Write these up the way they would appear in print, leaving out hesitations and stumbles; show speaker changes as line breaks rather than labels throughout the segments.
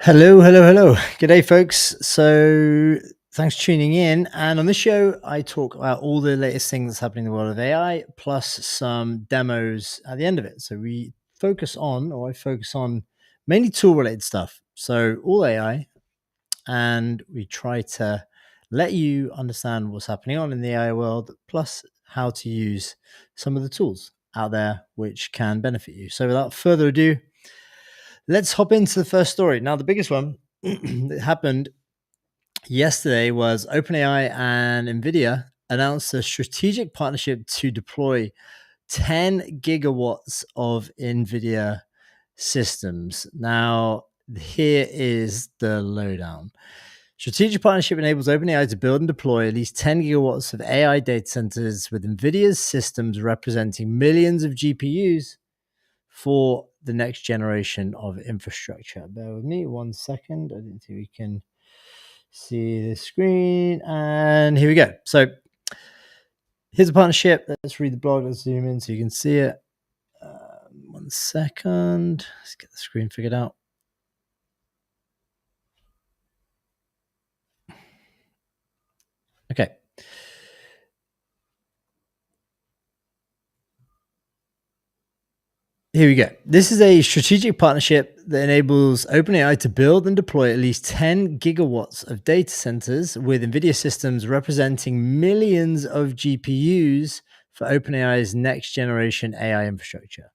Hello, hello, hello. G'day, folks. So, thanks for tuning in. And on this show, I talk about all the latest things that's happening in the world of AI, plus some demos at the end of it. So, I focus on mainly tool related stuff. So, all AI, and we try to let you understand what's happening on in the AI world, plus how to use some of the tools out there which can benefit you. So, without further ado, let's hop into the first story. Now, the biggest one that happened yesterday was OpenAI and NVIDIA announced a strategic partnership to deploy 10 gigawatts of NVIDIA systems. Now, here is the lowdown. Strategic partnership enables OpenAI to build and deploy at least 10 gigawatts of AI data centers with NVIDIA's systems representing millions of GPUs for the next generation of infrastructure. Bear with me 1 second. I don't think we can see the screen. And here we go. So here's a partnership. Let's read the blog. Let's zoom in so you can see it. 1 second. Let's get the screen figured out. Okay. Here we go. This is a strategic partnership that enables OpenAI to build and deploy at least 10 gigawatts of data centers with NVIDIA systems representing millions of GPUs for OpenAI's next generation AI infrastructure.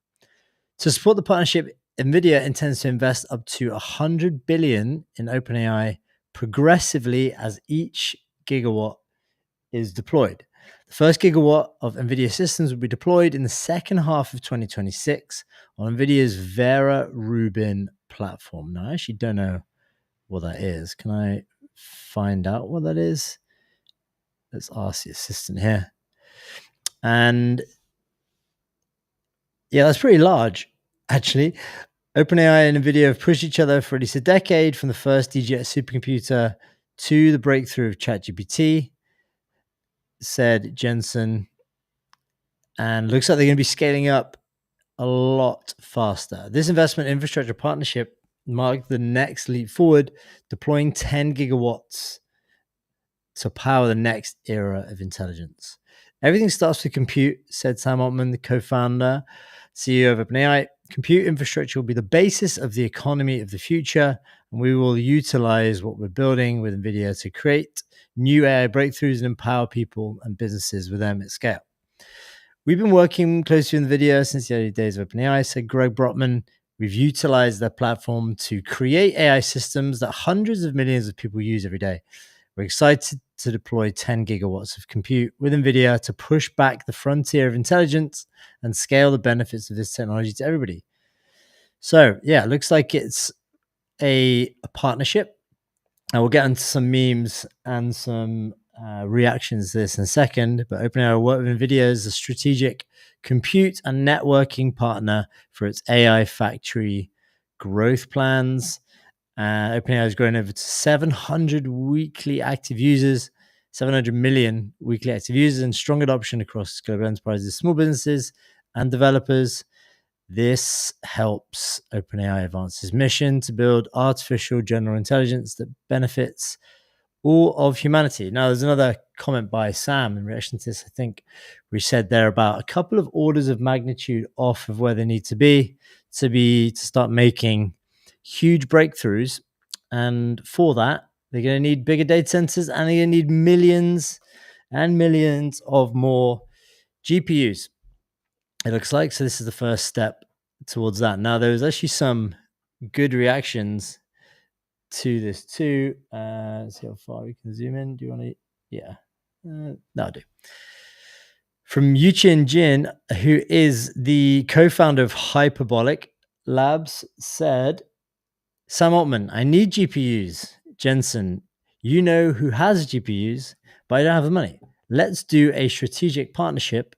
To support the partnership, NVIDIA intends to invest up to $100 billion in OpenAI progressively as each gigawatt is deployed. The first gigawatt of NVIDIA systems will be deployed in the second half of 2026 on NVIDIA's Vera Rubin platform. Now, I actually don't know what that is. Can I find out what that is? Let's ask the assistant here. And yeah, that's pretty large, actually. OpenAI and NVIDIA have pushed each other for at least a decade, from the first DGX supercomputer to the breakthrough of ChatGPT, said Jensen. And looks like they're going to be scaling up a lot faster. This investment infrastructure partnership marked the next leap forward, deploying 10 gigawatts to power the next era of intelligence. Everything starts with compute, said Sam Altman, the co-founder, CEO of OpenAI. Compute infrastructure will be the basis of the economy of the future, and we will utilize what we're building with NVIDIA to create new AI breakthroughs and empower people and businesses with them at scale. We've been working closely with NVIDIA since the early days of OpenAI, said Greg Brotman. We've utilized their platform to create AI systems that hundreds of millions of people use every day. We're excited to deploy 10 gigawatts of compute with NVIDIA to push back the frontier of intelligence and scale the benefits of this technology to everybody. So, yeah, it looks like it's a partnership. And we'll get into some memes and some reactions to this in a second. But OpenAI will work with NVIDIA as a strategic compute and networking partner for its AI factory growth plans. OpenAI has grown over to 700 weekly active users, 700 million weekly active users, and strong adoption across global enterprises, small businesses, and developers. This helps OpenAI advance its mission to build artificial general intelligence that benefits all of humanity. Now, there's another comment by Sam in reaction to this, I think, we said there about a couple of orders of magnitude off of where they need to start making huge breakthroughs. And for that, they're going to need bigger data centers, and they're going to need millions and millions of more GPUs, it looks like. So this is the first step towards that. Now, there was actually some good reactions to this too. Let's see how far we can zoom in. Do you want to? Yeah. No, I do. From Yuchin Jin, who is the co-founder of Hyperbolic Labs, said, Sam Altman, I need GPUs. Jensen, you know who has GPUs, but I don't have the money. Let's do a strategic partnership.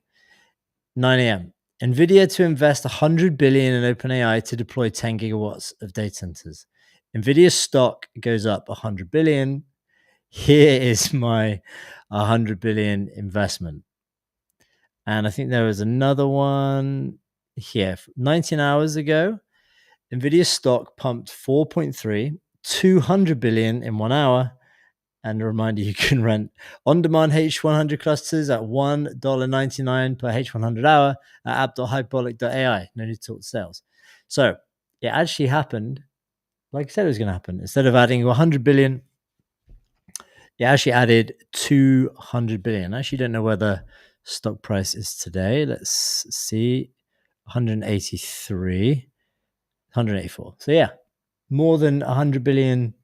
9 a.m. NVIDIA to invest $100 billion in OpenAI to deploy 10 gigawatts of data centers. NVIDIA stock goes up $100 billion. Here is my $100 billion investment. And I think there was another one here. 19 hours ago, NVIDIA stock pumped 4.3 200 billion in 1 hour. And a reminder, you can rent on-demand H100 clusters at $1.99 per H100 hour at app.hyperbolic.ai. No need to talk to sales. So it actually happened like I said it was going to happen. Instead of adding 100 billion, it actually added 200 billion. I actually don't know where the stock price is today. Let's see. 183, 184. So yeah, more than 100 billion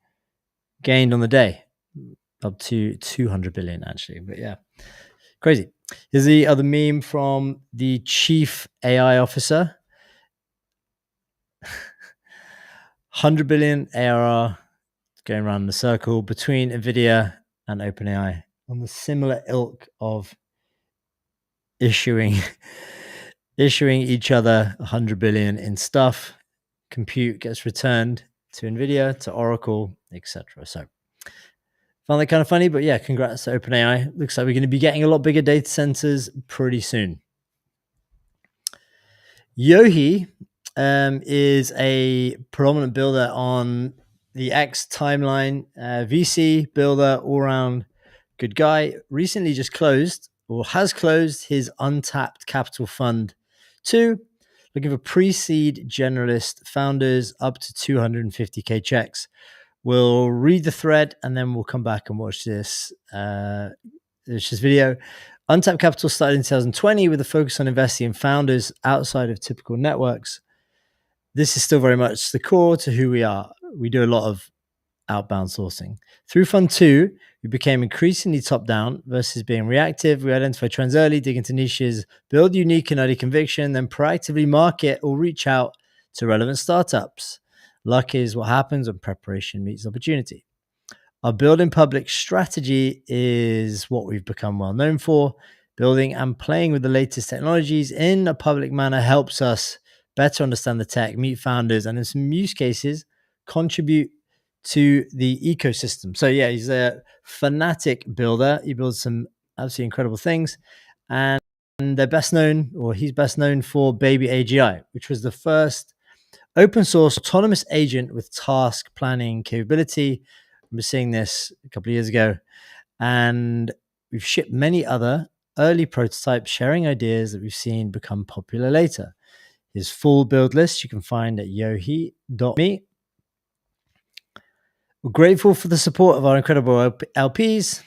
gained on the day, up to 200 billion actually. But yeah, crazy. Here's the other meme from the chief AI officer. 100 billion ARR going around in the circle between NVIDIA and OpenAI on the similar ilk of issuing each other 100 billion in stuff. Compute gets returned to NVIDIA, to Oracle, etc. So found that kind of funny, but yeah, congrats to OpenAI. Looks like we're going to be getting a lot bigger data centers pretty soon. Yohi is a predominant builder on the X timeline, VC builder, all around good guy. Recently just closed or has closed his untapped capital fund 2, looking for pre-seed generalist founders up to 250K checks. We'll read the thread and then we'll come back and watch this video. Untapped Capital started in 2020 with a focus on investing in founders outside of typical networks. This is still very much the core to who we are. We do a lot of outbound sourcing. Through Fund 2, we became increasingly top-down versus being reactive. We identify trends early, dig into niches, build unique and early conviction, then proactively market or reach out to relevant startups. Luck is what happens when preparation meets opportunity. Our building public strategy is what we've become well known for. Building and playing with the latest technologies in a public manner helps us better understand the tech, meet founders, and in some use cases, contribute to the ecosystem. So yeah, he's a fanatic builder. He builds some absolutely incredible things. And they're best known, or he's best known for Baby AGI, which was the first open source autonomous agent with task planning capability. I remember seeing this a couple of years ago, and we've shipped many other early prototypes sharing ideas that we've seen become popular later. His full build list you can find at yohi.me. We're grateful for the support of our incredible LPs,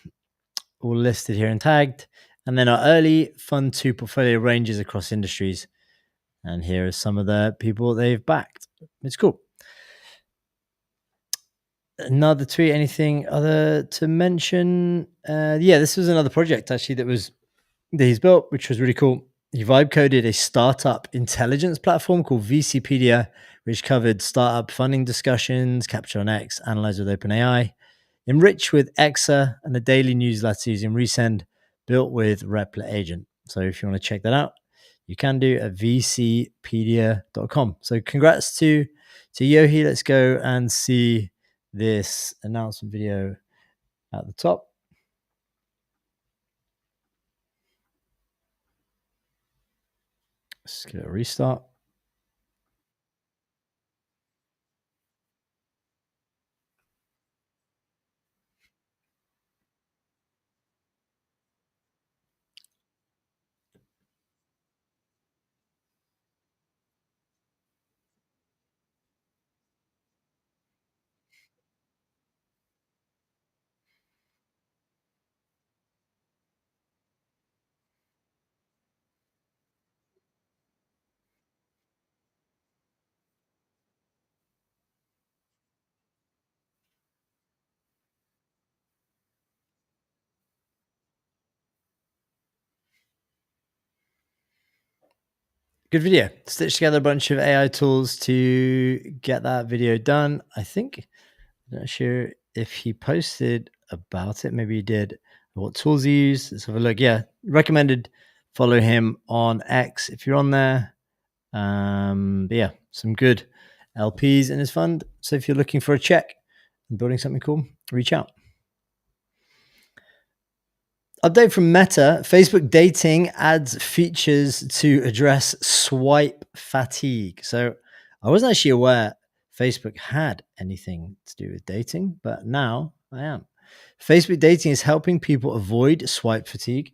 all listed here and tagged, and then our early Fund 2 portfolio ranges across industries. And here are some of the people they've backed. It's cool. Another tweet, anything other to mention? Yeah, this was another project actually that he's built, which was really cool. He vibe coded a startup intelligence platform called VCpedia, which covered startup funding discussions, capture on X, analyze with OpenAI, enrich with Exa, and a daily newsletter using Resend, built with Replit Agent. So if you want to check that out, you can do at vcpedia.com. So congrats to Yohi. Let's go and see this announcement video at the top. Let's give it a restart. Good video. Stitched together a bunch of AI tools to get that video done. I think, I'm not sure if he posted about it. Maybe he did. What tools he used. Let's have a look. Yeah, recommended follow him on X if you're on there. But yeah, some good LPs in his fund. So if you're looking for a check and building something cool, reach out. Update from Meta. Facebook dating adds features to address swipe fatigue. So I wasn't actually aware Facebook had anything to do with dating, but now I am. Facebook dating is helping people avoid swipe fatigue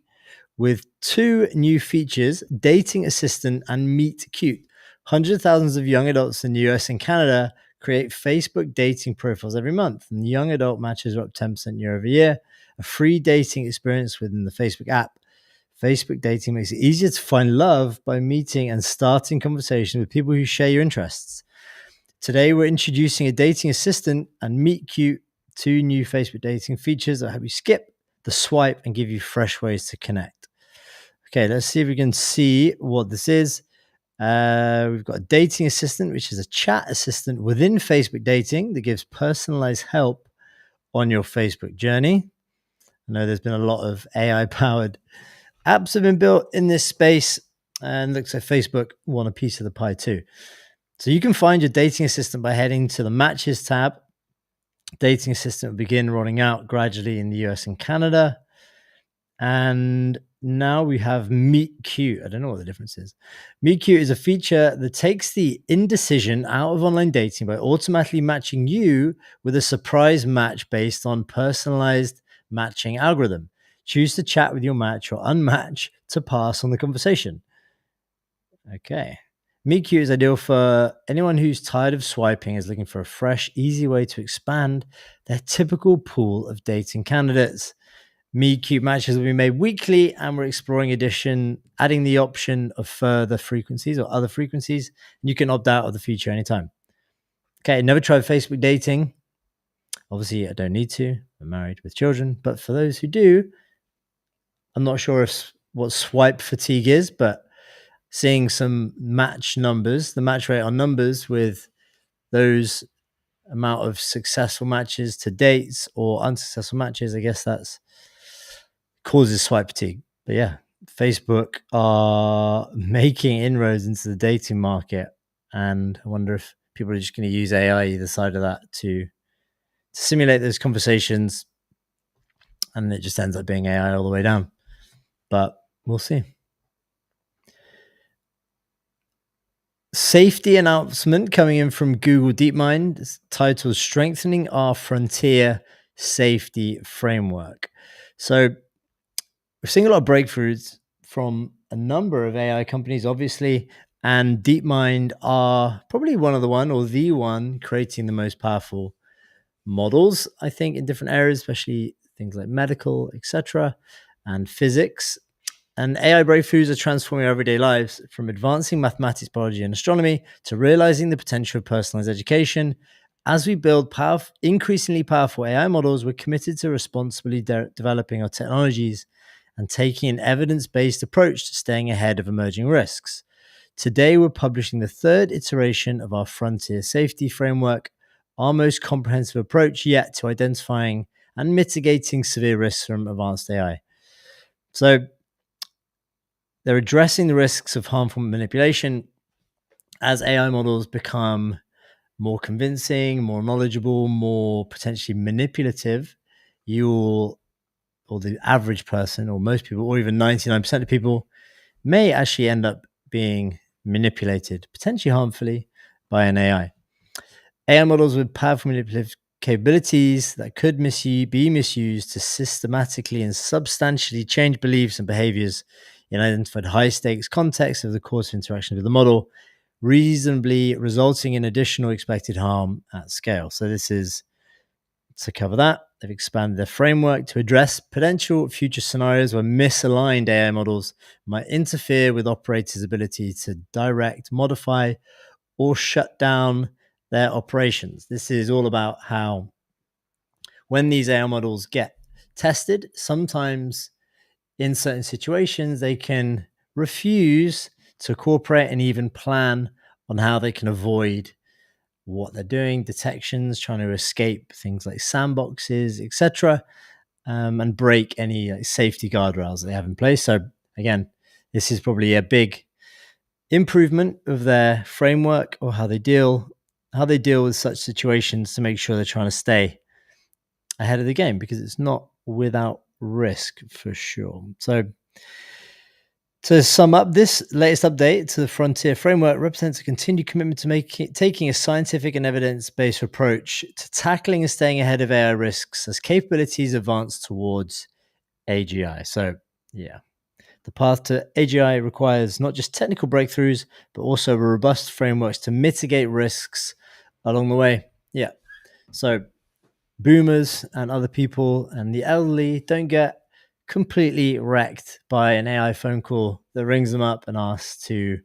with 2 new features, Dating Assistant and Meet Cute. Hundreds of thousands of young adults in the US and Canada create Facebook dating profiles every month, and young adult matches are up 10% year over year. A free dating experience within the Facebook app. Facebook dating makes it easier to find love by meeting and starting conversations with people who share your interests. Today, we're introducing a dating assistant and Meet Cute, 2 new Facebook dating features that help you skip the swipe and give you fresh ways to connect. Okay, let's see if we can see what this is. We've got a dating assistant, which is a chat assistant within Facebook dating that gives personalized help on your Facebook journey. I know there's been a lot of AI powered apps have been built in this space, and looks like Facebook want a piece of the pie too. So you can find your dating assistant by heading to the Matches tab. Dating assistant will begin rolling out gradually in the US and Canada. And now we have Meet Cute. I don't know what the difference is. Meet Cute is a feature that takes the indecision out of online dating by automatically matching you with a surprise match based on personalized matching algorithm. Choose to chat with your match or unmatch to pass on the conversation. Okay. Meet Cute is ideal for anyone who's tired of swiping, is looking for a fresh, easy way to expand their typical pool of dating candidates. Meet Cute matches will be made weekly, and we're exploring adding the option of further frequencies or other frequencies. And you can opt out of the feature anytime. Okay, never tried Facebook dating. Obviously, I don't need to. I'm married with children. But for those who do, I'm not sure what swipe fatigue is, but seeing some match numbers, the match rate on numbers with those amount of successful matches to dates or unsuccessful matches, I guess that's causes swipe fatigue. But yeah, Facebook are making inroads into the dating market, and I wonder if people are just going to use AI either side of that to simulate those conversations, and it just ends up being AI all the way down. But we'll see. Safety announcement coming in from Google DeepMind. It's titled Strengthening Our Frontier Safety Framework. So we're seeing a lot of breakthroughs from a number of AI companies, obviously, and DeepMind are probably one or the one creating the most powerful models, I think, in different areas, especially things like medical, etc., and physics. And AI breakthroughs are transforming our everyday lives, from advancing mathematics, biology, and astronomy to realizing the potential of personalized education. As we build increasingly powerful AI models, we're committed to responsibly developing our technologies and taking an evidence-based approach to staying ahead of emerging risks. Today, we're publishing the 3rd iteration of our Frontier Safety Framework, our most comprehensive approach yet to identifying and mitigating severe risks from advanced AI. So they're addressing the risks of harmful manipulation as AI models become more convincing, more knowledgeable, more potentially manipulative. Or the average person, or most people, or even 99% of people may actually end up being manipulated, potentially harmfully, by an AI. AI models with powerful manipulative capabilities that could be misused to systematically and substantially change beliefs and behaviors in identified high-stakes contexts of the course of interaction with the model, reasonably resulting in additional expected harm at scale. So this is to cover that. They've expanded their framework to address potential future scenarios where misaligned AI models might interfere with operators' ability to direct, modify, or shut down their operations. This is all about how, when these AI models get tested, sometimes in certain situations, they can refuse to cooperate and even plan on how they can avoid what they're doing, detections, trying to escape things like sandboxes, etc., and break any safety guardrails that they have in place. So again, this is probably a big improvement of their framework, or how they deal with such situations, to make sure they're trying to stay ahead of the game, because it's not without risk for sure. So To sum up, this latest update to the Frontier framework represents a continued commitment to taking a scientific and evidence-based approach to tackling and staying ahead of AI risks as capabilities advance towards AGI. So, yeah, the path to AGI requires not just technical breakthroughs, but also robust frameworks to mitigate risks along the way. Yeah. So, boomers and other people and the elderly don't get completely wrecked by an AI phone call that rings them up and asks to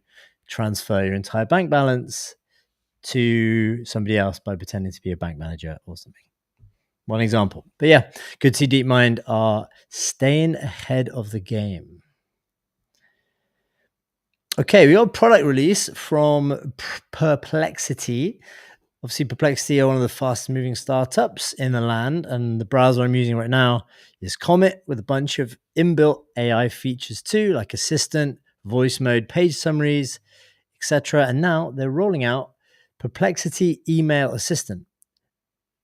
transfer your entire bank balance to somebody else by pretending to be a bank manager or something. One example. But yeah, good to see DeepMind are staying ahead of the game. Okay, we got a product release from Perplexity. Obviously, Perplexity are one of the fastest moving startups in the land, and the browser I'm using right now is Comet with a bunch of inbuilt AI features too, like assistant, voice mode, page summaries, etc. And now they're rolling out Perplexity Email Assistant.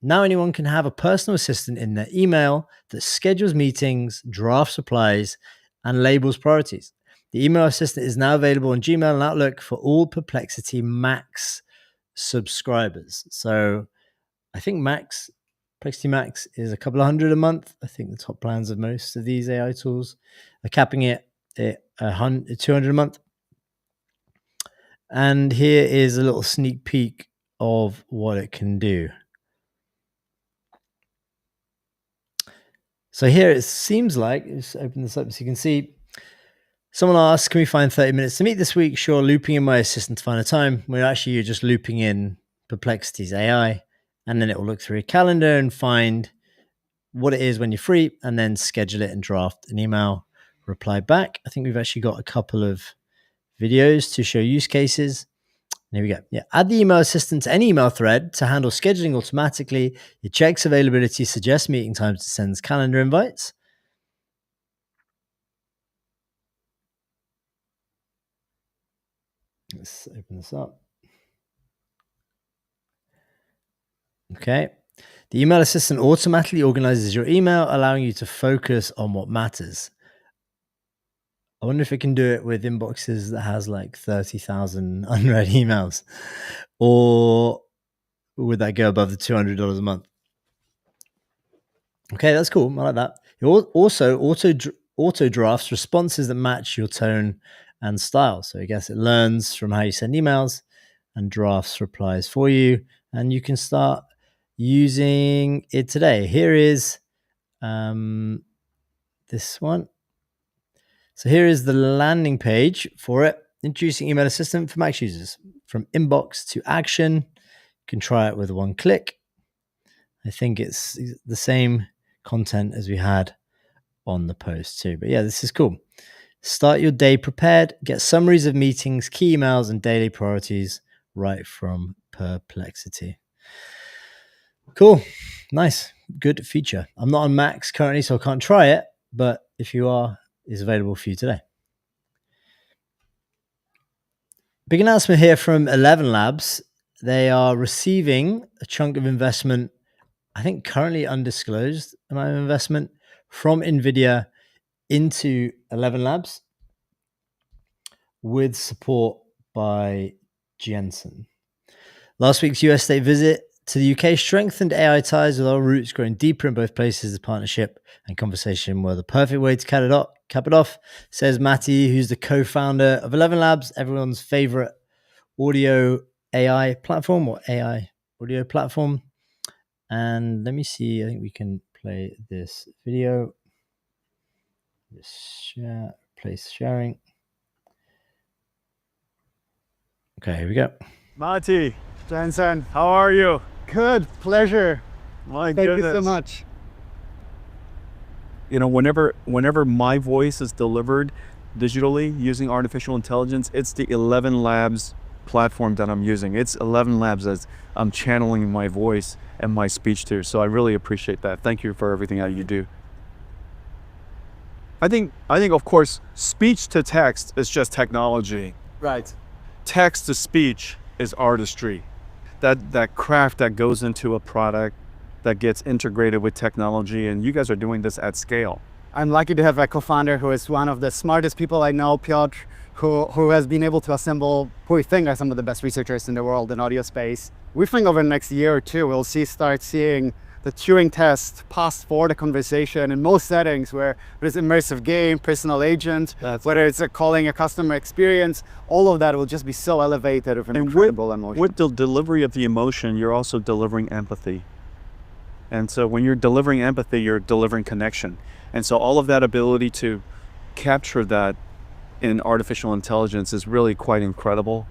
Now anyone can have a personal assistant in their email that schedules meetings, drafts replies, and labels priorities. The email assistant is now available on Gmail and Outlook for all Perplexity Max subscribers. So I think Perplexity Max is a couple of hundred a month. I think the top plans of most of these AI tools are capping it at 200 a month. And here is a little sneak peek of what it can do. So here it seems like, let's open this up so you can see. Someone asked, can we find 30 minutes to meet this week? Sure, looping in my assistant to find a time. We're actually you're just looping in Perplexity's AI, and then it will look through your calendar and find what it is when you're free, and then schedule it and draft an email reply back. I think we've actually got a couple of videos to show use cases. There we go. Yeah. Add the email assistant to any email thread to handle scheduling automatically. It checks availability, suggests meeting times, sends calendar invites. Let's open this up. Okay. The email assistant automatically organizes your email, allowing you to focus on what matters. I wonder if it can do it with inboxes that has like 30,000 unread emails, or would that go above the $200 a month? Okay, that's cool. I like that. It also auto drafts responses that match your tone and style. So I guess it learns from how you send emails and drafts replies for you, and you can start using it today. Here is this one. So here is the landing page for it. Introducing Email Assistant for Mac users. From inbox to action. You can try it with one click. I think it's the same content as we had on the post too. But yeah, this is cool. Start your day prepared. Get summaries of meetings, key emails, and daily priorities right from Perplexity. Cool. Nice. Good feature. I'm not on Macs currently, so I can't try it. But if you are, it's available for you today. Big announcement here from 11 Labs. They are receiving a chunk of investment, I think currently undisclosed amount of investment from NVIDIA into 11 Labs with support by Jensen. Last week's US state visit to the UK strengthened AI ties with our roots growing deeper in both places. The partnership and conversation were the perfect way to cap it off, says Matty, who's the co-founder of 11 Labs, everyone's favorite audio AI platform or AI audio platform. And let me see, I think we can play this video. Just share, place sharing. Okay, here we go.
Matti,
Jensen,
how are you?
good, pleasure.
My
Thank
goodness.
you so much.
You know, whenever my voice is delivered digitally using artificial intelligence, it's the 11 Labs platform that I'm using. It's 11 Labs as I'm channeling my voice and my speech to. So I really appreciate that. Thank you for everything that you do. I think of course, speech to text is just technology.
Right.
Text to speech is artistry. That craft that goes into a product that gets integrated with technology, and you guys are doing this at scale.
I'm lucky to have a co-founder who is one of the smartest people I know, Piotr, who has been able to assemble who we think are some of the best researchers in the world in audio space. We think over the next year or two, we'll start seeing the Turing test passed for the conversation in most settings where there's immersive game, personal agent, whether it's calling a customer experience, all of that will just be so elevated with an incredible emotion.
With the delivery of the emotion, you're also delivering empathy. And so when you're delivering empathy, you're delivering connection. And so all of that ability to capture that in artificial intelligence is really quite incredible.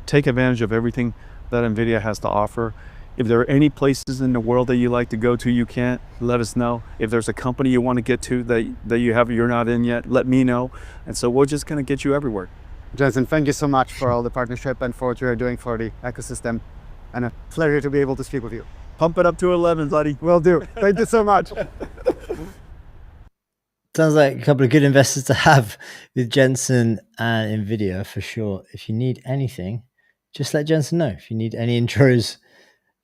Take advantage of everything that NVIDIA has to offer. If there are any places in the world that you like to go to, you can't, let us know. If there's a company you want to get to that you're not in yet, let me know. And so we're just going to get you everywhere.
Jensen, thank you so much for all the partnership and for what you're doing for the ecosystem. And a pleasure to be able to speak with you.
Pump it up to 11, buddy.
Will do. Thank you so much.
Sounds like a couple of good investors to have with Jensen and NVIDIA for sure. If you need anything, just let Jensen know. If you need any intros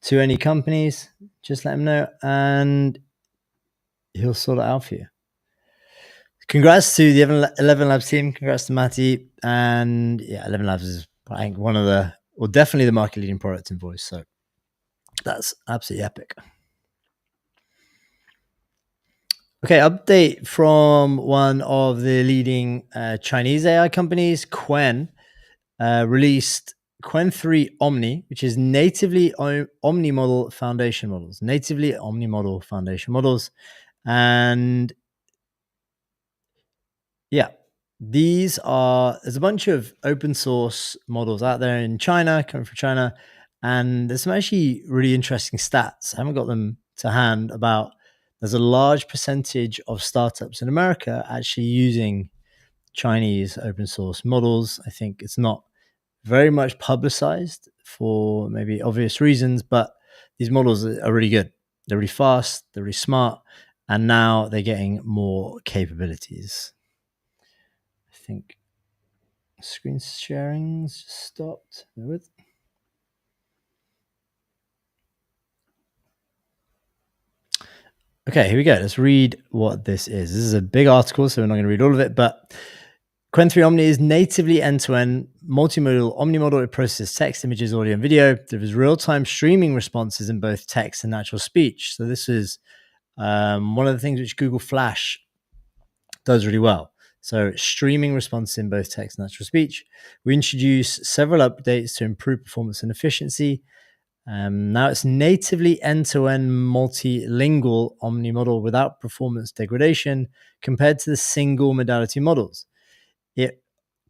to any companies, just let him know and he'll sort it out for you. Congrats to the 11 Labs team. Congrats to Matty. And yeah, 11 Labs is, I think, one of the, or definitely the market leading product in voice. So that's absolutely epic. Okay, update from one of the leading Chinese AI companies, Qwen, released Qwen 3 Omni, which is natively omni-model foundation models. Natively omni-model foundation models. And yeah, there's a bunch of open source models out there in China, coming from China. And there's some actually really interesting stats. I haven't got them to hand about there's a large percentage of startups in America actually using Chinese open source models. I think it's not very much publicized for maybe obvious reasons, but these models are really good. They're really fast, they're really smart, and now they're getting more capabilities. I think screen sharing's just stopped. With Okay, here we go. Let's read what this is. This is a big article, so we're not going to read all of it, but Qwen 3 Omni is natively end-to-end multimodal omni-model. It processes text, images, audio, and video. There is real-time streaming responses in both text and natural speech. So this is one of the things which Google Flash does really well. So streaming responses in both text and natural speech. We introduce several updates to improve performance and efficiency. Now it's natively end-to-end multilingual omni-model without performance degradation compared to the single modality models.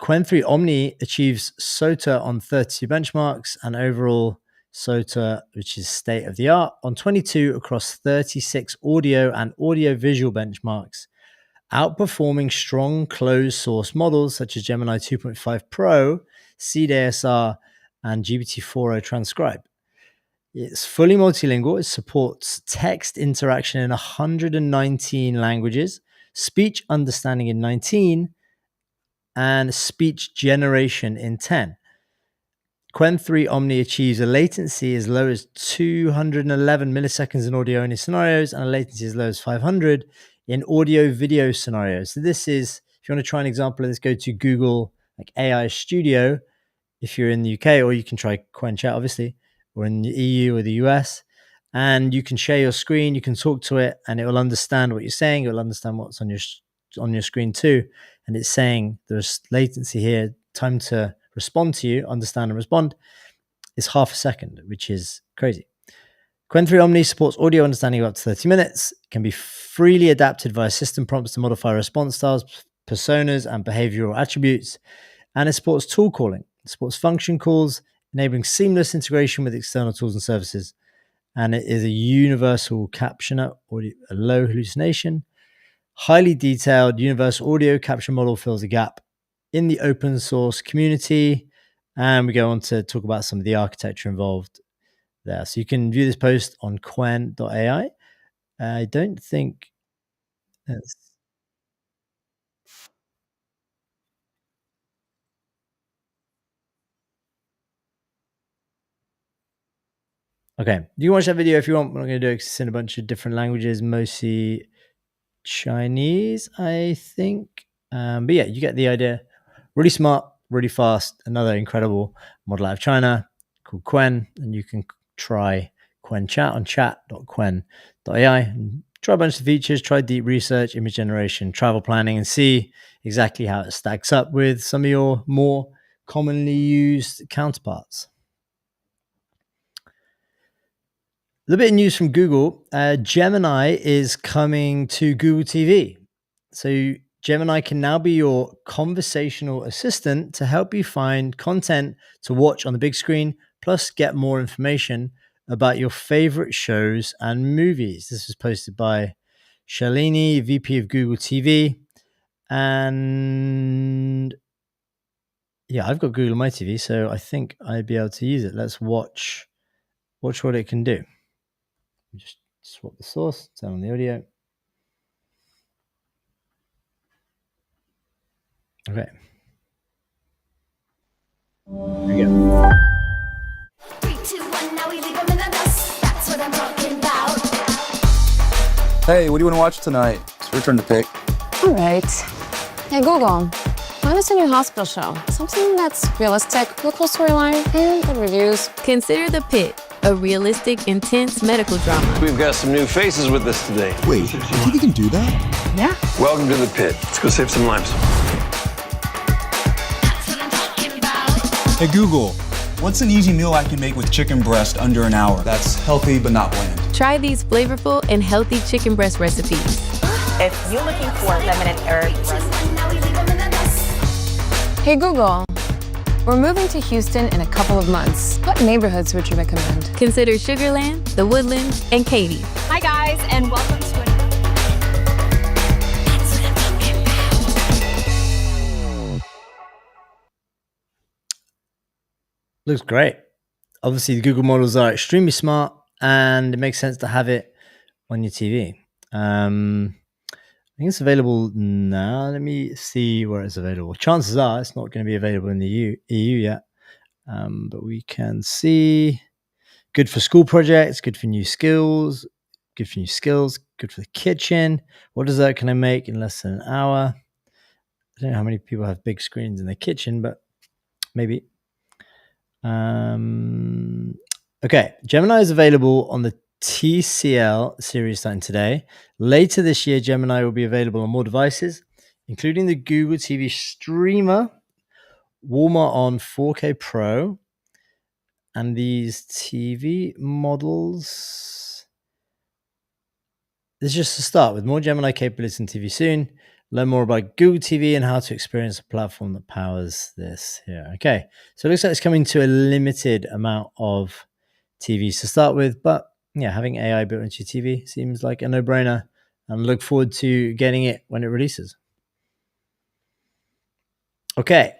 Qwen 3 Omni achieves SOTA on 32 benchmarks and overall SOTA, which is state of the art, on 22 across 36 audio and audio visual benchmarks, outperforming strong closed source models such as Gemini 2.5 Pro, SeedASR, and GPT-4o Transcribe. It's fully multilingual. It supports text interaction in 119 languages, speech understanding in 19, and speech generation in 10. Qwen 3 Omni achieves a latency as low as 211 milliseconds in audio-only scenarios and a latency as low as 500 in audio-video scenarios. So this is, if you want to try an example of this, go to Google like AI Studio if you're in the UK, or you can try Qwen Chat, obviously, or in the EU or the US. And you can share your screen, you can talk to it, and it will understand what you're saying. It will understand what's on your screen too. And it's saying there's latency here, time to respond to you, understand and respond is half a second, which is crazy. Qwen 3 Omni supports audio understanding of up to 30 minutes. It can be freely adapted via system prompts to modify response styles, personas, and behavioral attributes. And it supports tool calling. It supports function calls, enabling seamless integration with external tools and services. And it is a universal captioner, audio, a low hallucination, highly detailed universal audio capture model fills a gap in the open source community. And we go on to talk about some of the architecture involved there. So you can view this post on qwen.ai. I don't think that's... Okay, you can watch that video if you want. We're not going to do it 'cause it's in a bunch of different languages, mostly Chinese, I think. But yeah, you get the idea. Really smart, really fast. Another incredible model out of China called Qwen, and you can try Qwen Chat on chat.qwen.ai and try a bunch of features, try deep research, image generation, travel planning, and see exactly how it stacks up with some of your more commonly used counterparts. A little bit of news from Google. Gemini is coming to Google TV. So Gemini can now be your conversational assistant to help you find content to watch on the big screen, plus get more information about your favorite shows and movies. This was posted by Shalini, VP of Google TV. And yeah, I've got Google on my TV, so I think I'd be able to use it. Let's watch what it can do. Just swap the source, turn on the audio. Okay. There we go.
3, 2, 1, now we leave them in the dust. That's what I'm talking about.
Hey, what do you want to watch tonight? It's your turn to pick.
All right. Hey, Google, find us a new hospital show. Something that's realistic, with a cool storyline, and good reviews.
Consider The Pit, a realistic, intense medical drama.
We've got some new faces with us today.
Wait, you think you can do that?
Yeah.
Welcome to The Pit. Let's go save some lives.
That's what I'm talking about.
Hey Google, what's an easy meal I can make with chicken breast under an hour? That's healthy but not bland.
Try these flavorful and healthy chicken breast recipes.
If you're looking for limited herb
3, 2, 1, now we leave them in the dust.
Hey, Google, we're moving to Houston in a couple of months. What neighborhoods would you recommend?
Consider Sugarland, The Woodlands, and Katy.
Hi guys, and welcome to another.
That's what I'm talking about.
Looks great. Obviously, the Google models are extremely smart, and it makes sense to have it on your TV. I think it's available now. Let me see where it's available. Chances are it's not going to be available in the EU yet, but we can see. Good for school projects, good for new skills, good for the kitchen. What dessert can I make in less than an hour? I don't know how many people have big screens in their kitchen, but maybe. Okay, Gemini is available on the TCL series starting today. Later this year, Gemini will be available on more devices, including the Google TV Streamer, Walmart on 4K Pro, and these TV models. This is just a start with more Gemini capabilities in TV soon. Learn more about Google TV and how to experience a platform that powers this here. Okay, so it looks like it's coming to a limited amount of TVs to start with, but yeah, having AI built into your TV seems like a no-brainer, and look forward to getting it when it releases. Okay,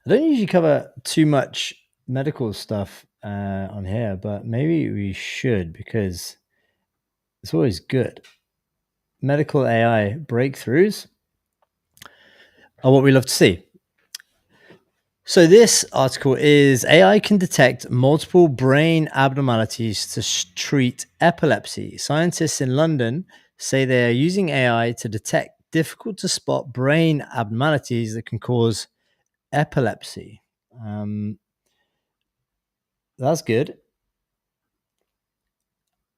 I don't usually cover too much medical stuff on here, but maybe we should because it's always good. Medical AI breakthroughs are what we love to see. So this article is AI can detect multiple brain abnormalities to treat epilepsy. Scientists in London say they are using AI to detect difficult to spot brain abnormalities that can cause epilepsy. That's good.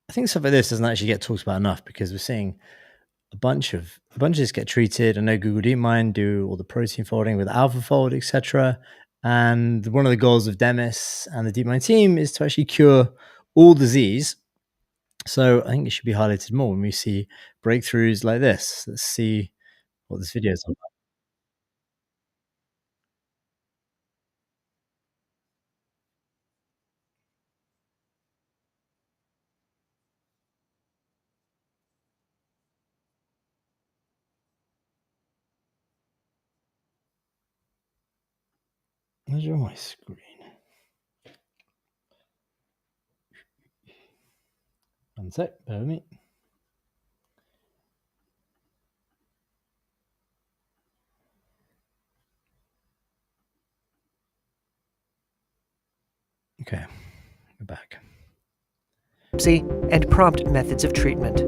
I think stuff like this doesn't actually get talked about enough because we're seeing a bunch of this get treated. I know Google DeepMind do all the protein folding with AlphaFold, etc. And one of the goals of Demis and the DeepMind team is to actually cure all disease. So I think it should be highlighted more when we see breakthroughs like this. Let's see what this video is on. Where's my screen? One sec, bear with me. Okay, back.
And prompt methods of treatment.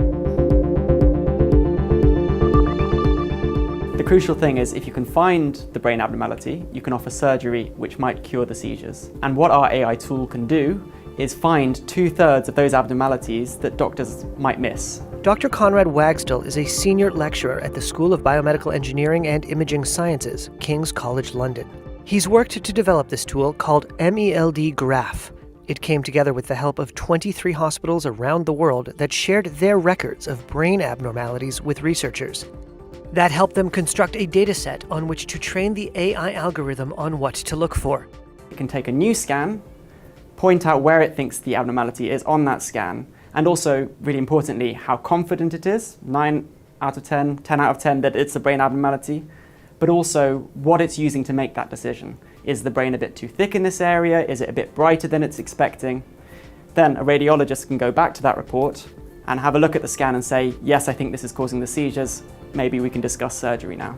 The crucial thing is if you can find the brain abnormality, you can offer surgery which might cure the seizures. And what our AI tool can do is find 2/3 of those abnormalities that doctors might miss.
Dr. Conrad Wagstill is a senior lecturer at the School of Biomedical Engineering and Imaging Sciences, King's College London. He's worked to develop this tool called MELD Graph. It came together with the help of 23 hospitals around the world that shared their records of brain abnormalities with researchers. That helped them construct a dataset on which to train the AI algorithm on what to look for.
It can take a new scan, point out where it thinks the abnormality is on that scan, and also, really importantly, how confident it is, 9 out of 10, 10 out of 10 that it's a brain abnormality, but also what it's using to make that decision. Is the brain a bit too thick in this area? Is it a bit brighter than it's expecting? Then a radiologist can go back to that report and have a look at the scan and say, yes, I think this is causing the seizures. Maybe we can discuss surgery now.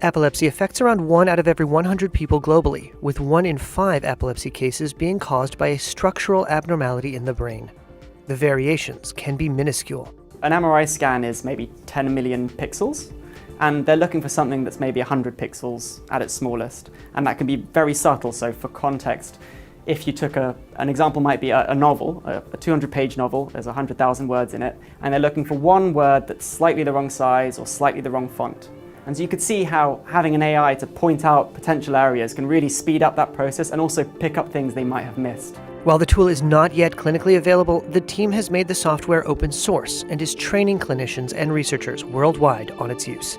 Epilepsy affects around 1 out of every 100 people globally, with 1 in 5 epilepsy cases being caused by a structural abnormality in the brain. The variations can be minuscule.
An MRI scan is maybe 10 million pixels, and they're looking for something that's maybe 100 pixels at its smallest, and that can be very subtle. So for context, if you took an example might be a novel, a 200-page novel, there's 100,000 words in it, and they're looking for one word that's slightly the wrong size or slightly the wrong font. And so you could see how having an AI to point out potential areas can really speed up that process and also pick up things they might have missed.
While the tool is not yet clinically available, the team has made the software open source and is training clinicians and researchers worldwide on its use.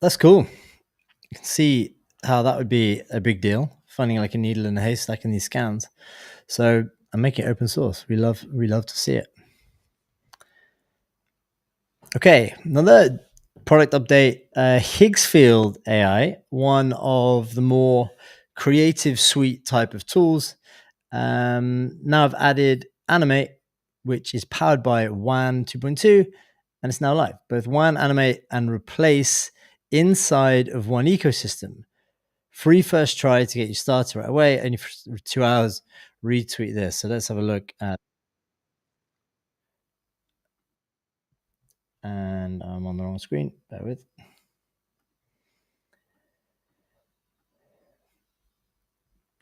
That's cool. You can see how that would be a big deal, finding like a needle in a haystack in these scans. So I'm making it open source. We love to see it. Okay, another product update. Higgsfield AI, one of the more creative suite type of tools. Now I've added Animate, which is powered by WAN 2.2, and it's now live. Both WAN, Animate, and Replace inside of one ecosystem. Free first try to get you started right away. Only for 2 hours. Retweet this. So let's have a look at. And I'm on the wrong screen. Bear with.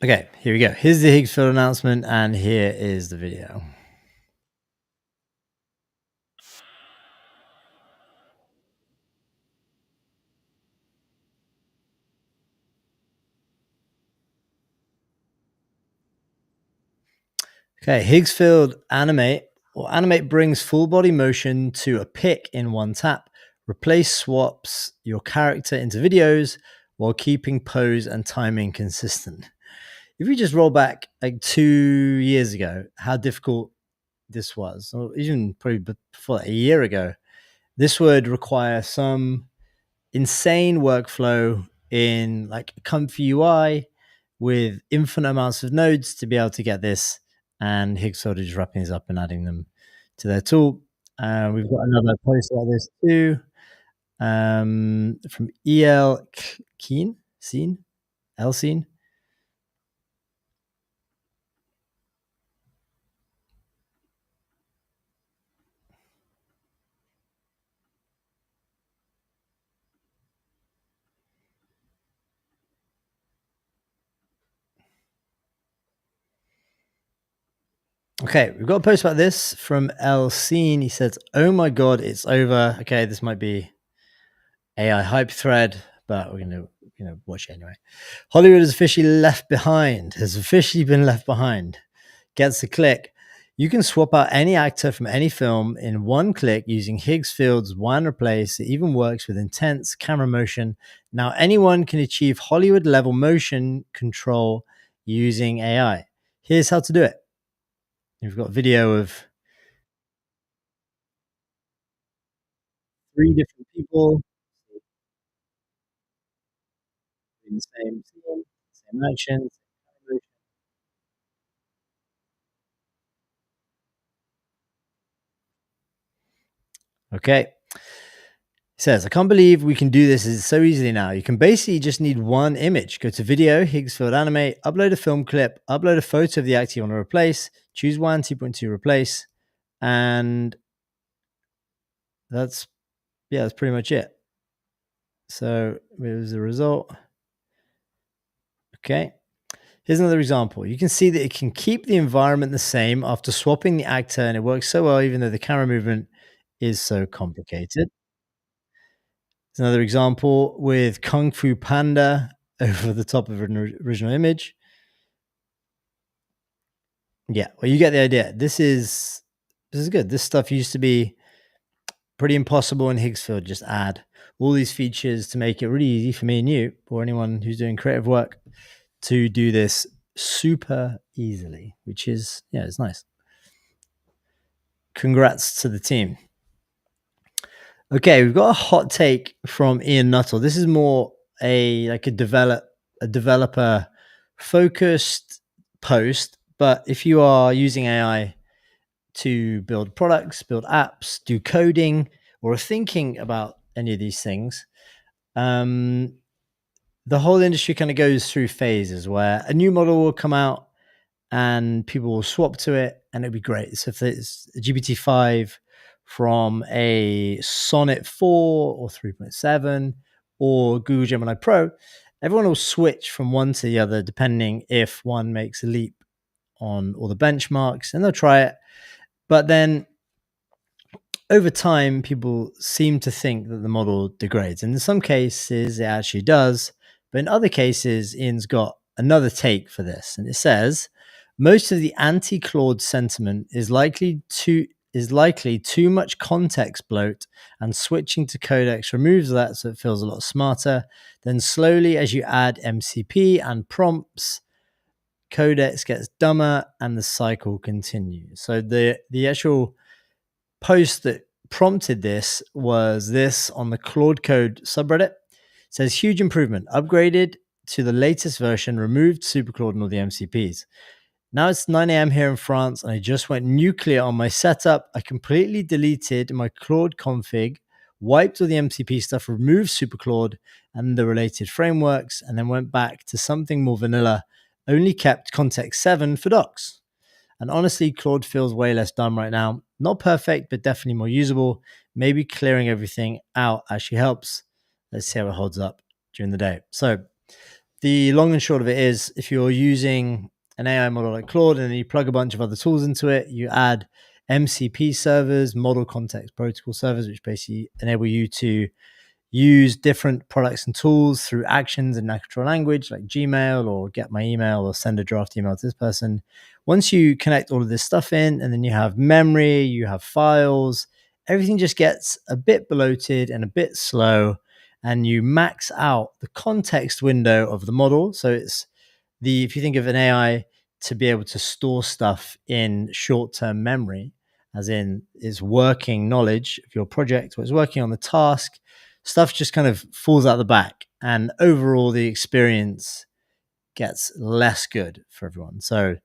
Okay, here we go. Here's the Higgsfield announcement, and here is the video. Okay, Higgsfield Animate. Well, Animate brings full body motion to a pic in one tap. Replace swaps your character into videos while keeping pose and timing consistent. If we just roll back like 2 years ago, how difficult this was, or even probably before a year ago, this would require some insane workflow in like a comfy UI with infinite amounts of nodes to be able to get this. And Higgsfield is wrapping these up and adding them to their tool. We've got another post like this too, from EL Keen, Elsine. Okay, we've got a post about this from El Scene. He says, "Oh my god, it's over." Okay, this might be AI hype thread, but we're gonna watch it anyway. Hollywood is officially left behind. Has officially been left behind. Gets the click. You can swap out any actor from any film in one click using Higgsfield's WAN Replace. It even works with intense camera motion. Now anyone can achieve Hollywood level motion control using AI. Here's how to do it. You've got video of 3 different people in the same scene, same actions. Okay. He says, I can't believe we can do this so easily now. You can basically just need one image. Go to video, Higgsfield Animate, upload a film clip, upload a photo of the actor you want to replace, choose 1, 2.2 replace, and that's pretty much it. So here's the result. Okay. Here's another example. You can see that it can keep the environment the same after swapping the actor, and it works so well even though the camera movement is so complicated. There's another example with Kung Fu Panda over the top of an original image. Yeah, well, you get the idea. This is good. This stuff used to be pretty impossible in Higgsfield. Just add all these features to make it really easy for me and you, or anyone who's doing creative work, to do this super easily, which is, it's nice. Congrats to the team. Okay, we've got a hot take from Ian Nuttall. This is more a developer focused post, but if you are using AI to build products, build apps, do coding, or are thinking about any of these things, the whole industry kind of goes through phases where a new model will come out and people will swap to it and it'll be great. So if it's a GPT-5 from a Sonnet 4 or 3.7 or Google Gemini Pro, everyone will switch from one to the other depending if one makes a leap on all the benchmarks, and they'll try it. But then over time, people seem to think that the model degrades. And in some cases, it actually does. But in other cases, Ian's got another take for this. And it says, most of the anti-Claude sentiment is likely too much context bloat, and switching to Codex removes that, so it feels a lot smarter. Then slowly, as you add MCP and prompts, Codex gets dumber and the cycle continues. So the actual post that prompted this was this on the Claude Code subreddit. It says, huge improvement, upgraded to the latest version, removed SuperClaude and all the MCPs. Now it's 9 a.m. here in France, and I just went nuclear on my setup. I completely deleted my Claude config, wiped all the MCP stuff, removed SuperClaude and the related frameworks, and then went back to something more vanilla, only kept Context 7 for docs. And honestly, Claude feels way less dumb right now. Not perfect, but definitely more usable. Maybe clearing everything out actually helps. Let's see how it holds up during the day. So the long and short of it is, if you're using an AI model like Claude and then you plug a bunch of other tools into it, you add MCP servers, model context protocol servers, which basically enable you to use different products and tools through actions in natural language like Gmail or get my email or send a draft email to this person. Once you connect all of this stuff in, and then you have memory, you have files, everything just gets a bit bloated and a bit slow, and you max out the context window of the model. So it's if you think of an AI to be able to store stuff in short-term memory, as in is working knowledge of your project or is working on the task, stuff just kind of falls out the back, and overall the experience gets less good for everyone. So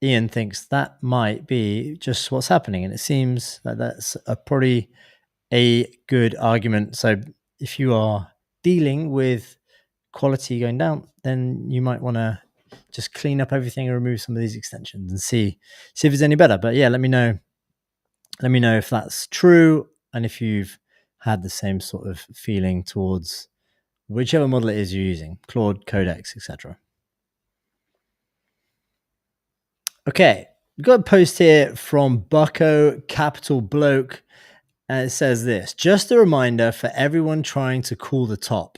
Ian thinks that might be just what's happening, and it seems that that's probably a good argument. So if you are dealing with quality going down, then you might want to just clean up everything and remove some of these extensions and see if it's any better. But yeah, let me know if that's true, and if you've had the same sort of feeling towards whichever model it is you're using, Claude, Codex, etc. Okay, we've got a post here from Bucko Capital Bloke, and it says this: just a reminder for everyone trying to call the top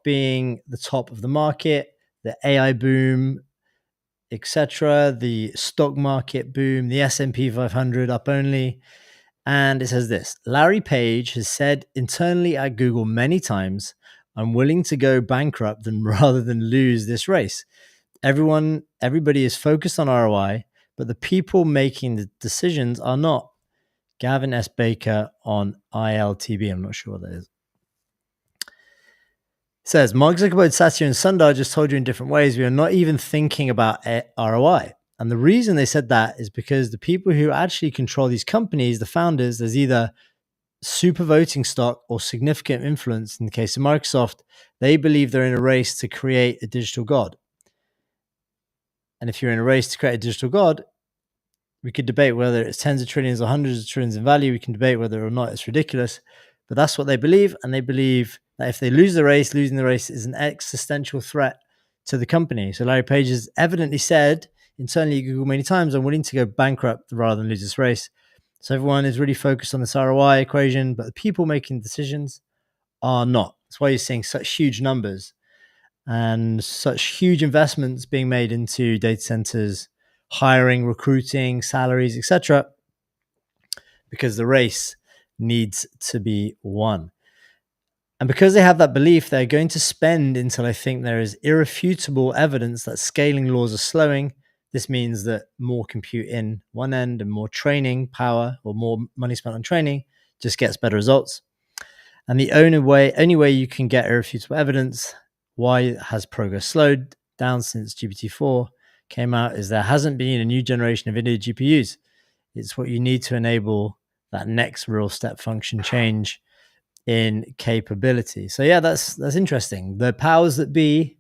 being the top of the market, the AI boom, etc., the stock market boom, the S&P 500 up only. And it says this: Larry Page has said internally at Google many times, I'm willing to go bankrupt rather than lose this race. Everybody is focused on ROI, but the people making the decisions are not. Gavin S. Baker on ILTB. I'm not sure what that is. It says, Mark Zuckerberg, Satya, and Sundar just told you in different ways we are not even thinking about ROI. And the reason they said that is because the people who actually control these companies, the founders, there's either super voting stock or significant influence. In the case of Microsoft, they believe they're in a race to create a digital god. And if you're in a race to create a digital god, we could debate whether it's tens of trillions or hundreds of trillions in value. We can debate whether or not it's ridiculous, but that's what they believe. And they believe that if they lose the race, losing the race is an existential threat to the company. So Larry Page has evidently said internally at Google many times, I'm willing to go bankrupt rather than lose this race. So everyone is really focused on this ROI equation, but the people making decisions are not. That's why you're seeing such huge numbers and such huge investments being made into data centers, hiring, recruiting, salaries, etc., because the race needs to be won. And because they have that belief, they're going to spend until I think there is irrefutable evidence that scaling laws are slowing. This means that more compute in one end and more training power or more money spent on training just gets better results. And the only way you can get irrefutable evidence why has progress slowed down since GPT-4 came out is there hasn't been a new generation of NVIDIA GPUs. It's what you need to enable that next real step function change in capability. So yeah, that's interesting. The powers that be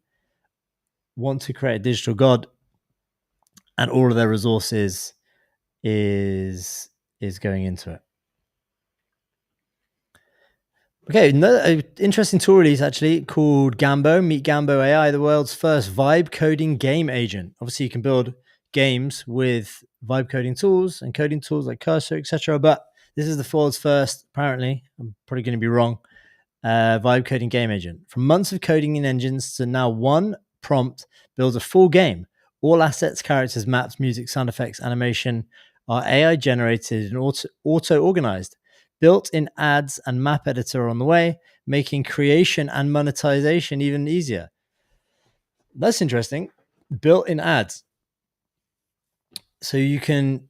want to create a digital god, and all of their resources is going into it. Okay, another interesting tool release actually called Gambo. Meet Gambo AI, the world's first vibe coding game agent. Obviously, you can build games with vibe coding tools and coding tools like Cursor, etc. But this is the world's first, apparently, I'm probably going to be wrong, vibe coding game agent. From months of coding in engines to now one prompt builds a full game. All assets, characters, maps, music, sound effects, animation are AI generated and auto-organized. Built-in ads and map editor on the way, making creation and monetization even easier. That's interesting. Built-in ads. So you can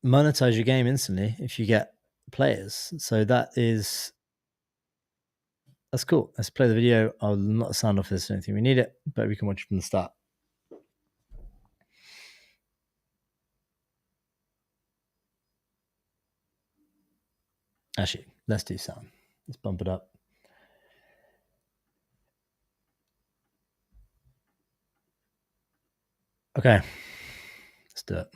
monetize your game instantly if you get players. So that's cool. Let's play the video. I'll not sound off this. I don't think we need it, but we can watch it from the start. Actually, let's do sound. Let's bump it up. Okay, let's do it.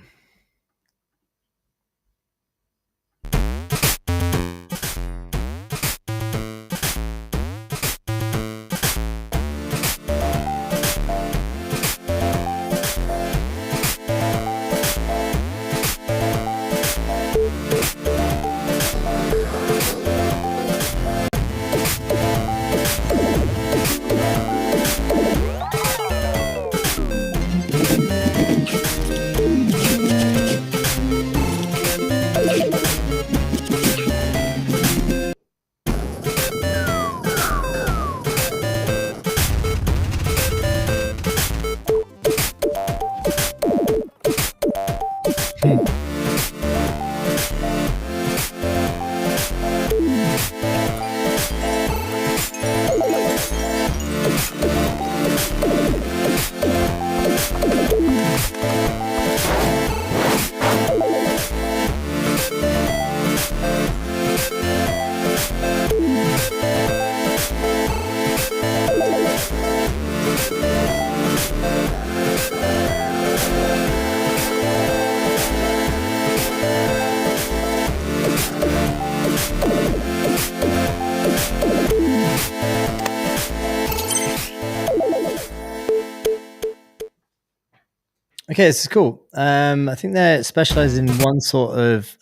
Okay, this is cool. I think they're specialized in one sort of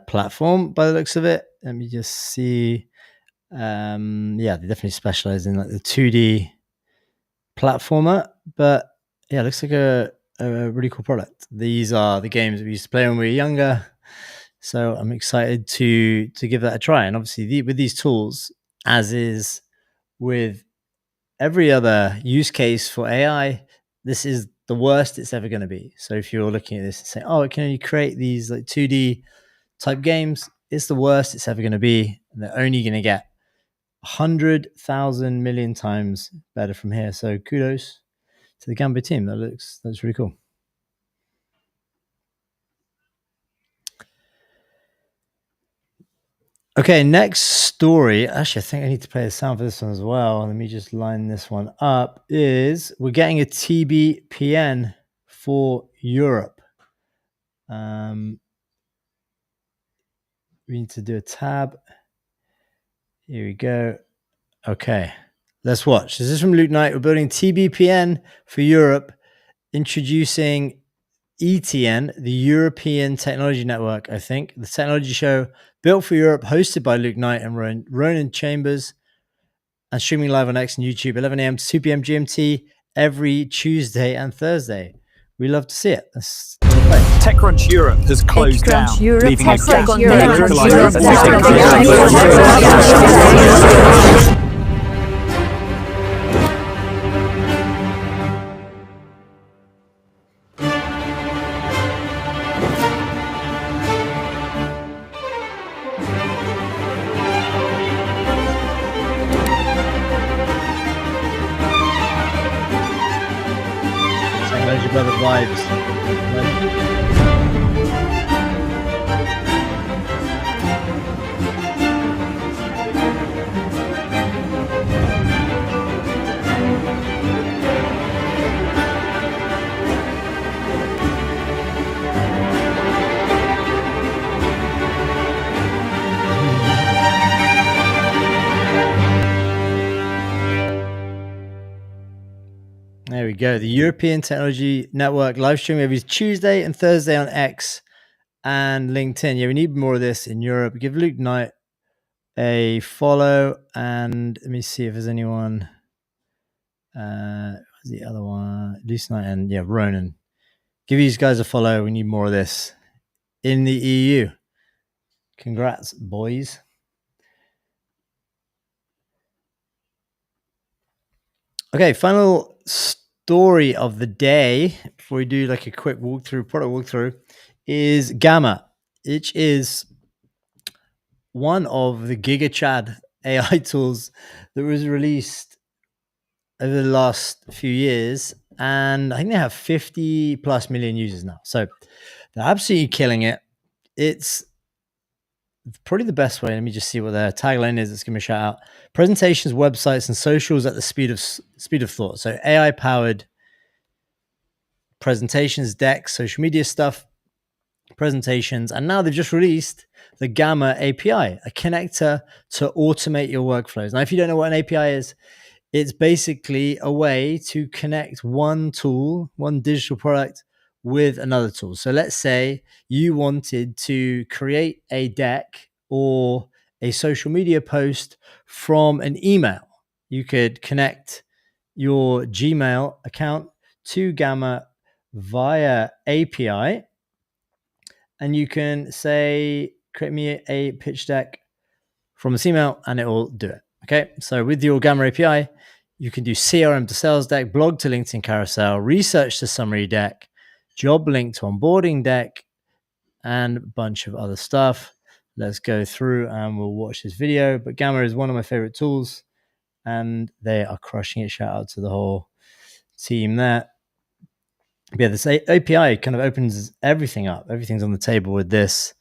platform by the looks of it. Let me just see. Yeah, they definitely specialize in like the 2D platformer. But yeah, it looks like a really cool product. These are the games we used to play when we were younger. So I'm excited to give that a try. And obviously with these tools, as is with every other use case for AI, this is the worst it's ever going to be. So if you're looking at this and saying, oh, it can only create these like 2D type games, it's the worst it's ever going to be. And they're only going to get 100,000 million times better from here. So kudos to the Gambo team. That's really cool. Okay, next story. Actually, I think I need to play the sound for this one as well. Let me just line this one up. Is we're getting a TBPN for Europe. We need to do a tab. Here we go. Okay, let's watch. This is from Luke Knight. We're building TBPN for Europe, introducing ETN, the European Technology Network, I think. The technology show built for Europe, hosted by Luke Knight and Ronan Chambers, and streaming live on X and YouTube, 11 a.m. to 2 p.m. GMT every Tuesday and Thursday. We love to see it.
TechCrunch Europe has closed down, leaving a gap in
Technology Brother vibes. There we go. The European Technology Network live stream every Tuesday and Thursday on X and LinkedIn. Yeah, we need more of this in Europe. Give Luke Knight a follow, and let me see if there's anyone. What's the other one? Luke Knight and Ronan. Give these guys a follow. We need more of this in the EU. Congrats, boys. Okay, final story of the day before we do like a quick product walkthrough, is Gamma, which is one of the GigaChad AI tools that was released over the last few years. And I think they have 50 plus million users now. So they're absolutely killing it. It's probably the best way. Let me just see what their tagline is. Let's give me a shout out. Presentations, websites, and socials at the speed of thought. So AI powered presentations, decks, social media stuff, presentations, and now they've just released the Gamma API, a connector to automate your workflows. Now, if you don't know what an API is, it's basically a way to connect one tool, one digital product with another tool. So let's say you wanted to create a deck or a social media post from an email. You could connect your Gmail account to Gamma via API, and you can say, create me a pitch deck from this email, and it will do it. Okay, so with your Gamma API, you can do CRM to sales deck, blog to LinkedIn carousel, research to summary deck, job link to onboarding deck, and a bunch of other stuff. Let's go through and we'll watch this video. But Gamma is one of my favorite tools, and they are crushing it. Shout out to the whole team there. But yeah, this API kind of opens everything up. Everything's on the table with this.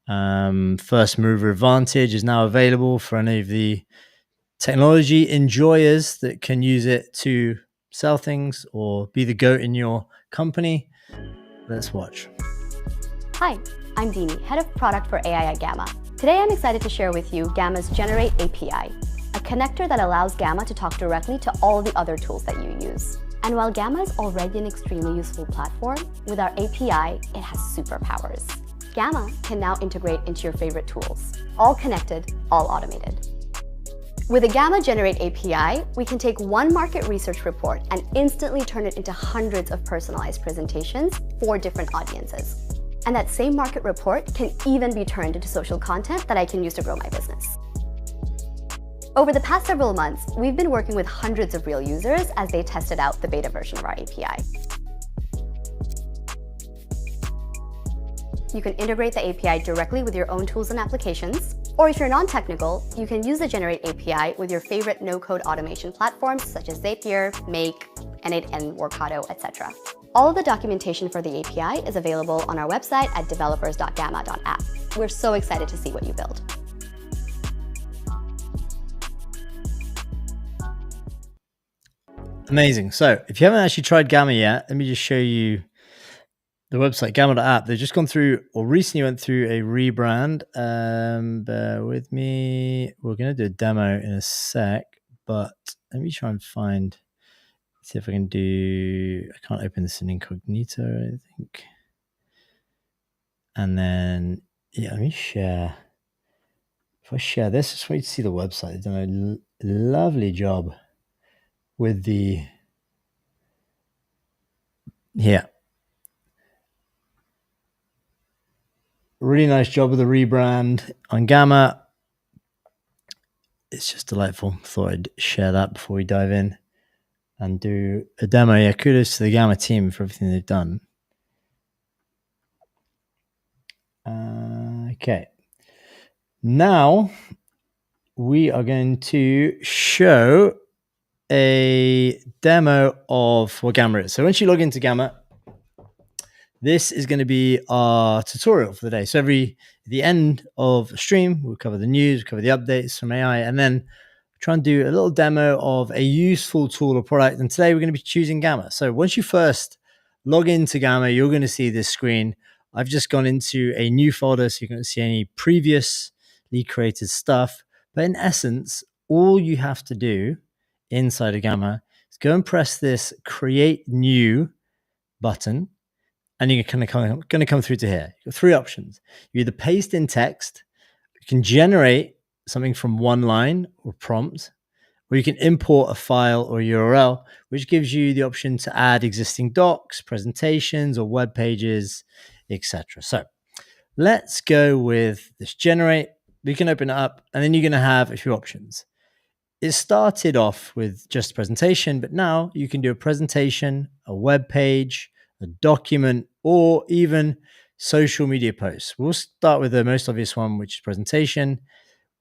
First mover advantage is now available for any of the technology enjoyers that can use it to sell things or be the GOAT in your company. Let's watch.
Hi, I'm Dini, Head of Product for AI at Gamma. Today I'm excited to share with you Gamma's Generate API, a connector that allows Gamma to talk directly to all the other tools that you use. And while Gamma is already an extremely useful platform, with our API, it has superpowers. Gamma can now integrate into your favorite tools, all connected, all automated. With the Gamma Generate API, we can take one market research report and instantly turn it into hundreds of personalized presentations for different audiences. And that same market report can even be turned into social content that I can use to grow my business. Over the past several months, we've been working with hundreds of real users as they tested out the beta version of our API. You can integrate the API directly with your own tools and applications, or if you're non-technical, you can use the Generate API with your favorite no-code automation platforms such as Zapier, Make, N8N, Workato, etc. All of the documentation for the API is available on our website at developers.gamma.app. We're so excited to see what you build.
Amazing. So if you haven't actually tried Gamma yet, let me just show you the website, gamma.app. They've just gone through, or recently went through, a rebrand. Bear with me. We're going to do a demo in a sec, but let me try and see if I can do, I can't open this in incognito, I think. And then, yeah, let me share. If I share this, I just want you to see the website. They've done a lovely job with the, yeah. Really nice job with the rebrand on Gamma. It's just delightful. Thought I'd share that before we dive in and do a demo. Yeah, kudos to the Gamma team for everything they've done. Okay. Now we are going to show a demo of what Gamma is. So once you log into Gamma, this is going to be our tutorial for the day. So at the end of a stream, we'll cover the news, we'll cover the updates from AI, and then try and do a little demo of a useful tool or product. And today we're going to be choosing Gamma. So once you first log into Gamma, you're going to see this screen. I've just gone into a new folder, so you can see any previously created stuff. But in essence, all you have to do inside of Gamma is go and press this Create New button. And you're going to come through to here. You've got three options. You either paste in text, you can generate something from one line or prompt, or you can import a file or URL, which gives you the option to add existing docs, presentations, or web pages, etc. So let's go with this generate. We can open it up, and then you're going to have a few options. It started off with just a presentation, but now you can do a presentation, a web page, a document, or even social media posts. We'll start with the most obvious one, which is presentation.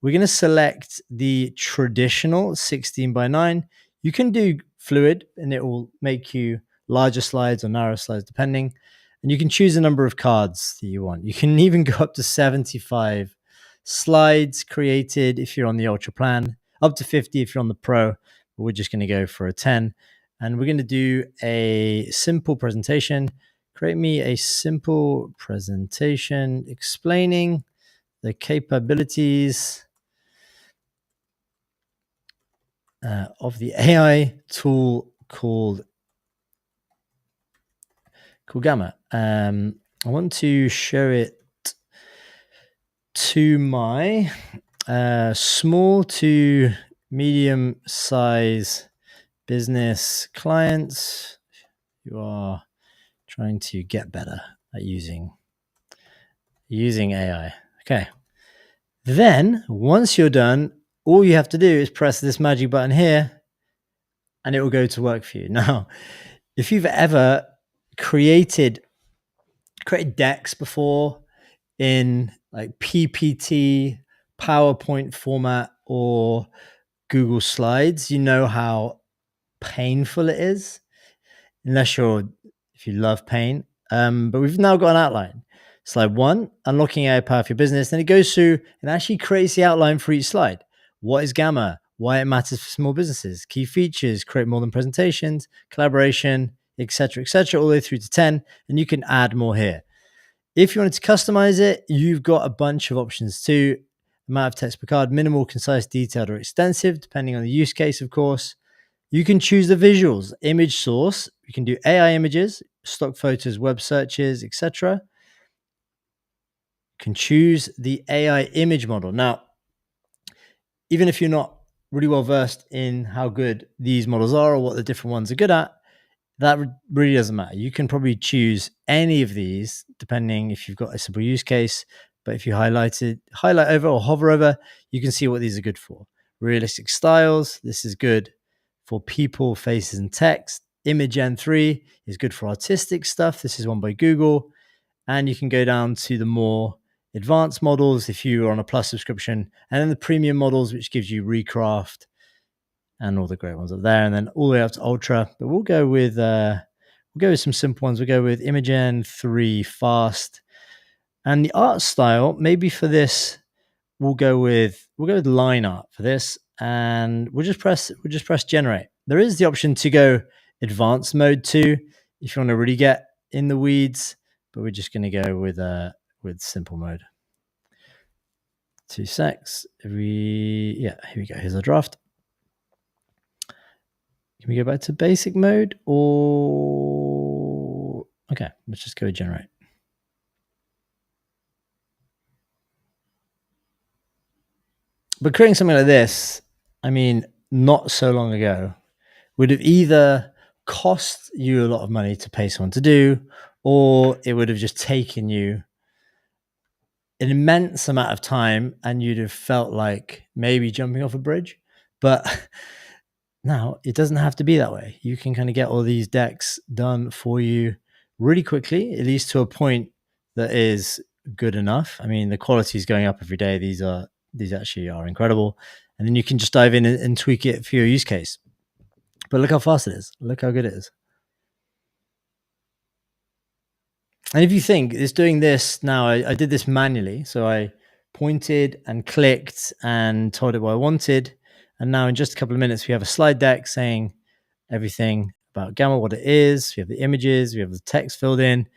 We're going to select the traditional 16 by 9. You can do fluid, and it will make you larger slides or narrow slides, depending. And you can choose a number of cards that you want. You can even go up to 75 slides created if you're on the Ultra plan, up to 50 if you're on the Pro. But we're just going to go for a 10. And we're going to do a simple presentation. Create me a simple presentation explaining the capabilities of the AI tool called Gamma. I want to show it to my small to medium size business clients who are trying to get better at using AI. Okay. Then once you're done, all you have to do is press this magic button here and it will go to work for you. Now, if you've ever created decks before in like PPT, PowerPoint format, or Google Slides, you know how painful it is, if you love pain. But we've now got an outline. Slide 1, unlocking AI power for your business. Then it goes through and actually creates the outline for each slide. What is Gamma? Why it matters for small businesses, key features, create more than presentations, collaboration, etc., all the way through to 10. And you can add more here. If you wanted to customize it, you've got a bunch of options too. Amount of text per card, minimal, concise, detailed, or extensive, depending on the use case, of course. You can choose the visuals, image source. You can do AI images, stock photos, web searches, etc. You can choose the AI image model. Now, even if you're not really well versed in how good these models are or what the different ones are good at, that really doesn't matter. You can probably choose any of these depending if you've got a simple use case. But if you highlight over or hover over, you can see what these are good for. Realistic styles. This is good for people, faces, and text. Imagen 3 is good for artistic stuff. This is one by Google. And you can go down to the more advanced models if you are on a Plus subscription, and then the premium models, which gives you Recraft and all the great ones up there, and then all the way up to Ultra. But we'll go with some simple ones. We'll go with Imagen 3 Fast. And the art style, maybe for this, we'll go with line art for this, and we'll just press generate. There is the option to go advanced mode too, if you want to really get in the weeds, but we're just going to go with simple mode. 2 secs. Here we go. Here's our draft. Can we go back to basic mode or okay, let's just go generate. But creating something like this, I mean, not so long ago, would have either cost you a lot of money to pay someone to do, or it would have just taken you an immense amount of time and you'd have felt like maybe jumping off a bridge. But now it doesn't have to be that way. You can kind of get all these decks done for you really quickly, at least to a point that is good enough. I mean, the quality is going up every day. These actually are incredible. And then you can just dive in and tweak it for your use case. But look how fast it is. Look how good it is. And if you think it's doing this now, I did this manually. So I pointed and clicked and told it what I wanted. And now in just a couple of minutes, we have a slide deck saying everything about Gamma, what it is. We have the images, we have the text filled in,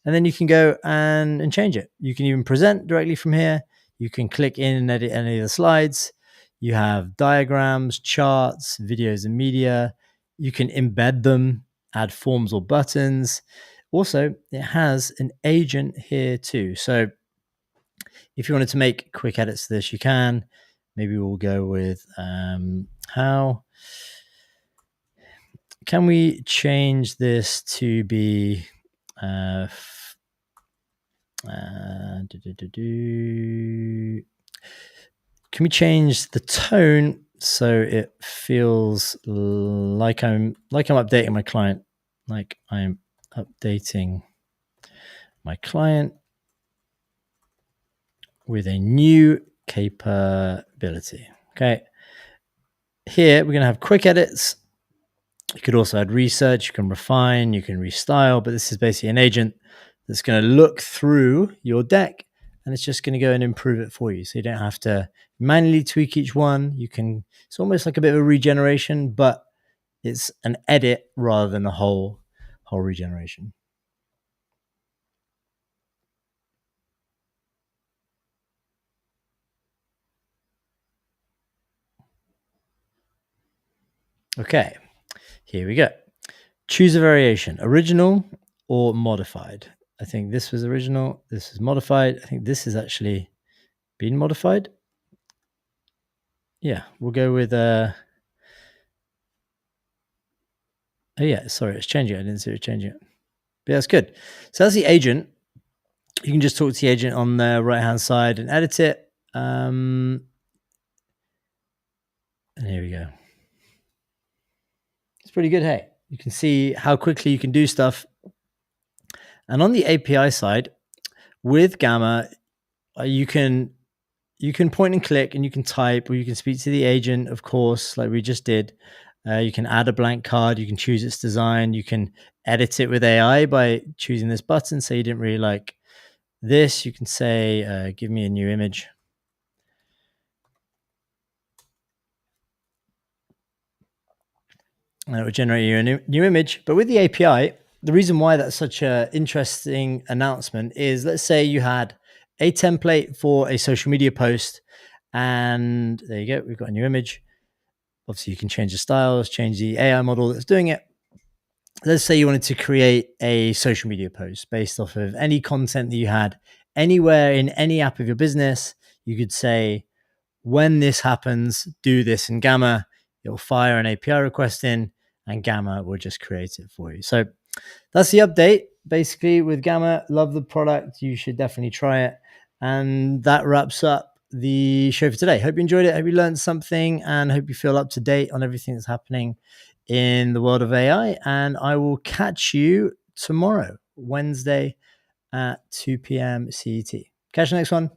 and then you can go and change it. You can even present directly from here. You can click in and edit any of the slides. You have diagrams, charts, videos and media. You can embed them, add forms or buttons. Also, it has an agent here too. So if you wanted to make quick edits to this, you can. Maybe we'll go with how can we change this to be can we change the tone so it feels like I'm updating my client, like I'm updating my client with a new capability. Okay. Here we're going to have quick edits. You could also add research, you can refine, you can restyle, but this is basically an agent that's going to look through your deck and it's just going to go and improve it for you. So you don't have to manually tweak each one. You can, it's almost like a bit of a regeneration, but it's an edit rather than a whole regeneration. Okay, here we go. Choose a variation, original or modified. I think this was original. This is modified. I think this has actually been modified. Yeah, we'll go with oh yeah, sorry, it's changing. I didn't see it changing it. But that's good. So that's the agent. You can just talk to the agent on the right-hand side and edit it. And here we go. It's pretty good, hey? You can see how quickly you can do stuff. And on the API side, with Gamma, you can point and click and you can type, or you can speak to the agent, of course, like we just did. You can add a blank card. You can choose its design. You can edit it with AI by choosing this button. Say you didn't really like this. You can say, give me a new image. And it will generate you a new image. But with the API, the reason why that's such an interesting announcement is, let's say you had a template for a social media post, and there you go, we've got a new image. Obviously, you can change the styles, change the AI model that's doing it. Let's say you wanted to create a social media post based off of any content that you had anywhere in any app of your business. You could say, when this happens, do this in Gamma. It'll fire an API request in, and Gamma will just create it for you. So that's the update, basically, with Gamma. Love the product. You should definitely try it. And that wraps up the show for today. Hope you enjoyed it. Hope you learned something, and hope you feel up to date on everything that's happening in the world of AI. And I will catch you tomorrow, Wednesday at 2 p.m. CET. Catch you next one.